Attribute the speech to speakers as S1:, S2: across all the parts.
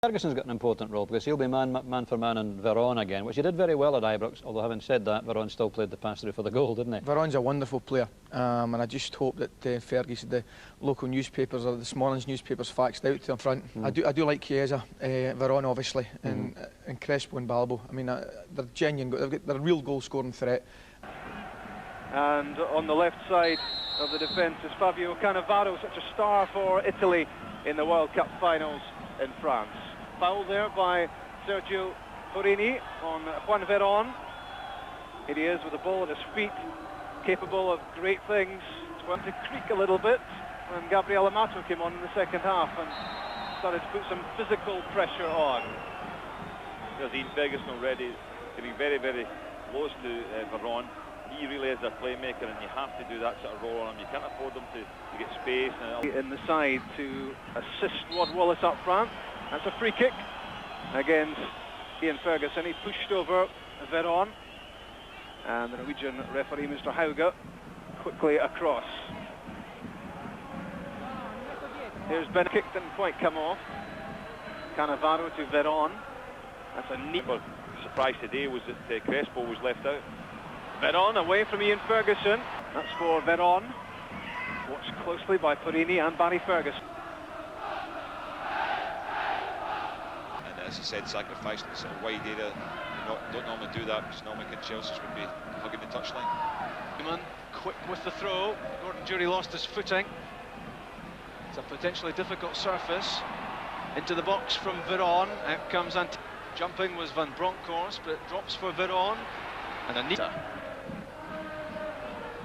S1: Ferguson's got an important role because he'll be man for man on Veron again, which he did very well at Ibrox, although having said that, Veron still played the pass through for the goal, didn't he?
S2: Veron's a wonderful player, and I just hope that Fergus, the local newspapers or this morning's newspapers faxed out to him front. I do like Chiesa, Veron obviously, and Crespo and Balbo. I mean, they're genuine, they're a real goal scoring threat.
S3: And on the left side of the defence is Fabio Cannavaro, such a star for Italy in the World Cup finals in France. Foul there by Sergio Porini on Juan Veron. Here he is with the ball at his feet, capable of great things. It's going to creak a little bit when Gabriel Amato came on in the second half and started to put some physical pressure on.
S4: There's Ian Ferguson already getting very, very close to Veron. He really is a playmaker, and you have to do that sort of role on him. You can't afford them to get space.
S3: In the side to assist Rod Wallace up front. That's a free kick against Ian Ferguson. He pushed over Veron, and the Norwegian referee, Mr. Hauge, quickly across. Here's Ben, kick didn't quite come off. Cannavaro to Veron. That's a neat.
S4: Well, the surprise today was that Crespo was left out.
S3: Veron away from Ian Ferguson. That's for Veron. Watched closely by Porini and Barry Ferguson.
S4: And as I said, sacrificing the sort of wide area. Don't normally do that, because normally Chelsea's would be hugging the touchline.
S5: Juan quick with the throw. Gordon Jury lost his footing. It's a potentially difficult surface. Into the box from Veron. Out comes jumping was Van Bronckhorst, but it drops for Veron. And Anita.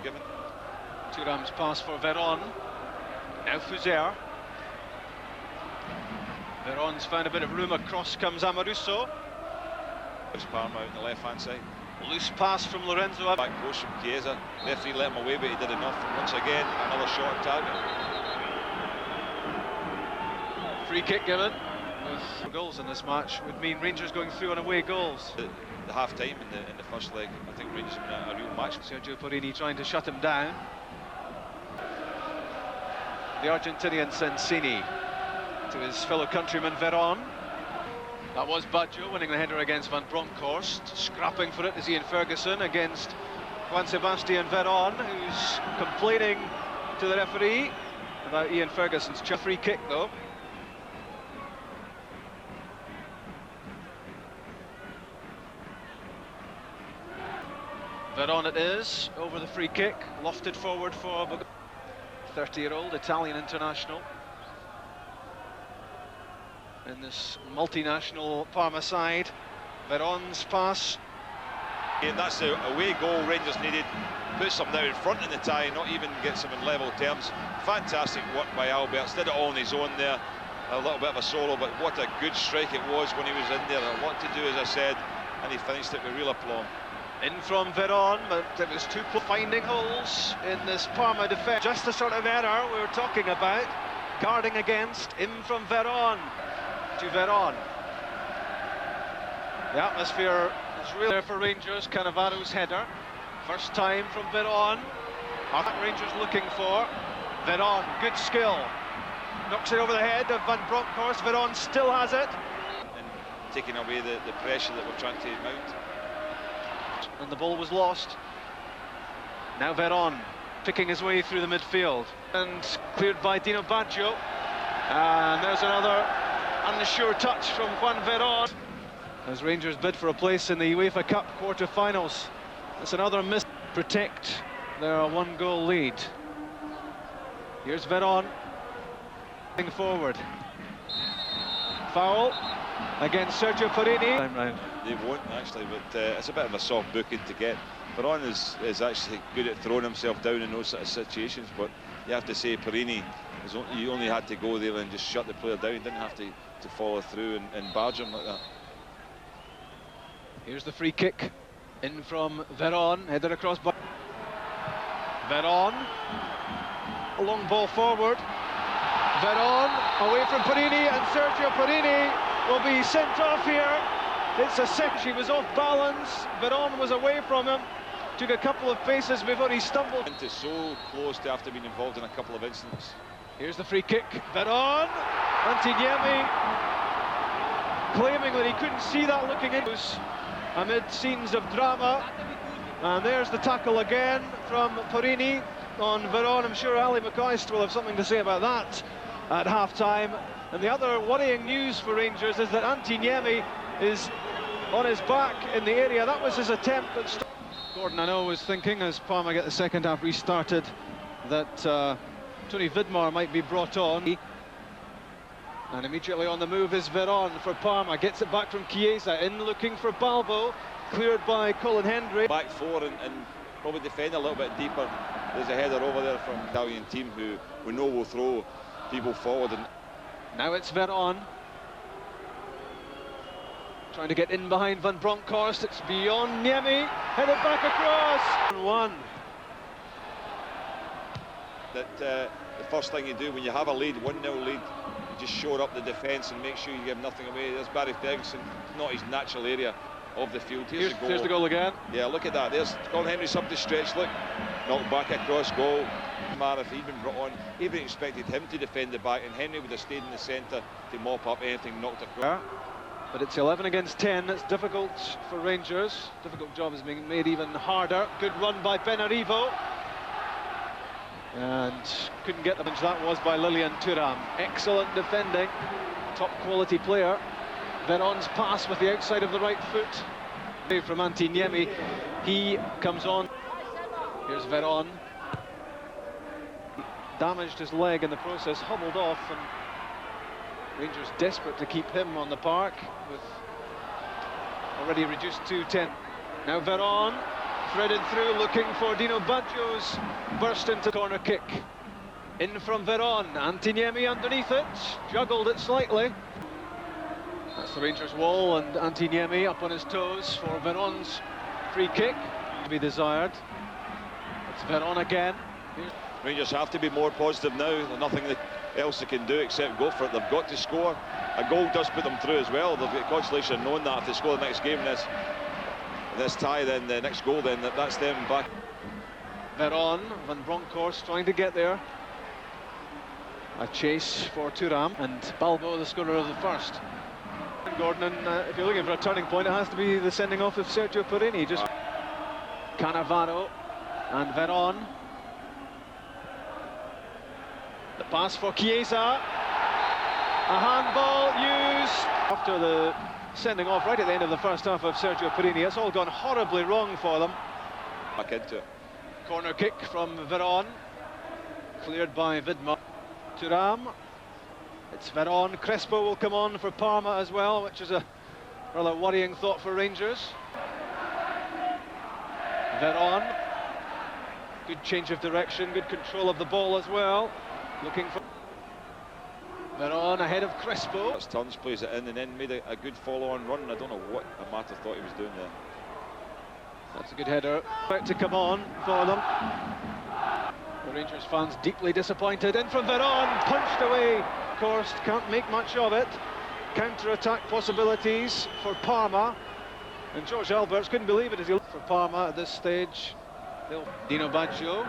S4: Given.
S5: Thuram's pass for Veron. Now Fuser. Veron's found a bit of room. Across comes Amoruso.
S4: There's Parma out on the left-hand side.
S5: Loose pass from Lorenzo.
S4: Back post from Chiesa. Referee let him away, but he did enough. And once again, another shot on target.
S5: Free kick given. With goals in this match would mean Rangers going through on away goals.
S4: The half-time in the first leg, I think Rangers have been a real match.
S5: Sergio Porini trying to shut him down. The Argentinian Sensini to his fellow countryman Veron. That was Baggio winning the header against Van Bronckhorst. Scrapping for it is Ian Ferguson against Juan Sebastian Veron, who's complaining to the referee about Ian Ferguson's free kick though. Veron it is, over the free kick, lofted forward for 30-year-old Italian international. In this multinational Parma side, Veron's pass.
S4: And that's the away goal Rangers needed. Puts them now in front in the tie, not even gets them in level terms. Fantastic work by Albert, did it all on his own there. A little bit of a solo, but what a good strike it was when he was in there. A lot to do, as I said, and he finished it with real aplomb.
S5: In from Veron, but it was too finding holes in this Parma defence. Just the sort of error we were talking about. Guarding against, in from Veron to Veron. The atmosphere is really there for Rangers. Cannavaro's header. First time from Veron. What Rangers looking for. Veron, good skill. Knocks it over the head of Van Bronckhorst. Veron still has it.
S4: And taking away the pressure that we're trying to mount.
S5: And the ball was lost. Now Veron picking his way through the midfield and cleared by Dino Baggio. And there's another unsure touch from Juan Veron as Rangers bid for a place in the UEFA Cup quarter-finals. It's another miss. Protect their one-goal lead. Here's Veron forward. Foul against Sergio Porini. Time round.
S4: They won't actually, but it's a bit of a soft booking to get. Veron is actually good at throwing himself down in those sort of situations, but you have to say Porini, he only had to go there and just shut the player down. He didn't have to follow through and barge him like that.
S5: Here's the free kick in from Veron, headed across by Veron. A long ball forward. Veron away from Porini, and Sergio Porini will be sent off here. It's a sec. He was off balance. Veron was away from him. Took a couple of paces before he stumbled.
S4: Into so close to after being involved in a couple of incidents.
S5: Here's the free kick. Veron. Antigliemi claiming that he couldn't see that looking in. Amid scenes of drama. And there's the tackle again from Porini on Veron. I'm sure Ali McCoist will have something to say about that at half-time. And the other worrying news for Rangers is that Antiniemi is on his back in the area. That was his attempt at... Gordon, I know, was thinking, as Parma get the second half restarted, that Tony Vidmar might be brought on. And immediately on the move is Veron for Parma. Gets it back from Chiesa, in looking for Balbo. Cleared by Colin Hendry.
S4: Back four and probably defend a little bit deeper. There's a header over there from the Italian team who we know will throw people forward. And
S5: now it's Veron. Trying to get in behind Van Bronckhorst. It's beyond Niemi. Headed back across. 1-1.
S4: That the first thing you do when you have a lead, 1-0 lead, you just shore up the defence and make sure you give nothing away. There's Barry Ferguson, not his natural area of the field. Here's the goal.
S5: Here's the goal again.
S4: Yeah, look at that. There's Colin Hendry, something to stretch. Look, knocked back across goal. Man, if he'd been brought on, even expected him to defend the back, and Henry would have stayed in the centre to mop up anything knocked across.
S5: But it's 11 against 10. It's difficult for Rangers. Difficult job is being made even harder. Good run by Benarivo. And couldn't get the bench. That was by Lilian Thuram. Excellent defending. Top quality player. Veron's pass with the outside of the right foot. From Antiniemi. He comes on. Here's Veron. Damaged his leg in the process, hobbled off, and Rangers desperate to keep him on the park, with already reduced to 10. Now Veron, threaded through, looking for Dino Baggio's burst into corner kick. In from Veron, Antiniemi underneath it, juggled it slightly. That's the Rangers wall, and Antiniemi up on his toes for Veron's free kick. To be desired. It's Veron again.
S4: Rangers have to be more positive now. There's nothing else they can do except go for it. They've got to score. A goal does put them through as well. They've got consolation knowing that if they score the next game, this tie, then the next goal, then that's them back.
S5: Veron, Van Bronckhorst trying to get there. A chase for Thuram, and Balbo the scorer of the first. And Gordon, and if you're looking for a turning point, it has to be the sending off of Sergio Porini. Just Cannavaro and Veron. The pass for Chiesa. A handball used after the sending off right at the end of the first half of Sergio Porini. It's all gone horribly wrong for them.
S4: Back into it.
S5: Corner kick from Veron. Cleared by Vidmar. Thuram. It's Veron. Crespo will come on for Parma as well, which is a rather worrying thought for Rangers. Veron. Good change of direction, good control of the ball as well. Looking for Veron ahead of Crespo.
S4: That's turns, plays it in, and then made a good follow-on run. I don't know what Amata thought he was doing there.
S5: That's a good header. About to come on for them. The Rangers fans deeply disappointed. In from Veron, punched away. Of course, can't make much of it. Counter-attack possibilities for Parma. And George Alberts couldn't believe it as he looked for Parma at this stage. Dino Baggio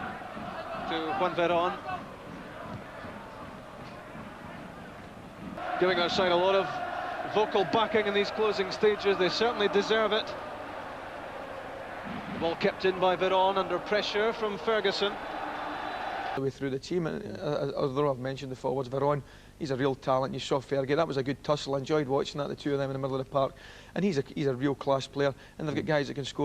S5: to Juan Veron. Giving our side a lot of vocal backing in these closing stages. They certainly deserve it. The ball kept in by Veron under pressure from Ferguson.
S2: The way through the team, and although I've mentioned the forwards, Veron, he's a real talent. You saw Fergie, that was a good tussle. I enjoyed watching that, the two of them in the middle of the park, and he's a real class player, and they've got guys that can score.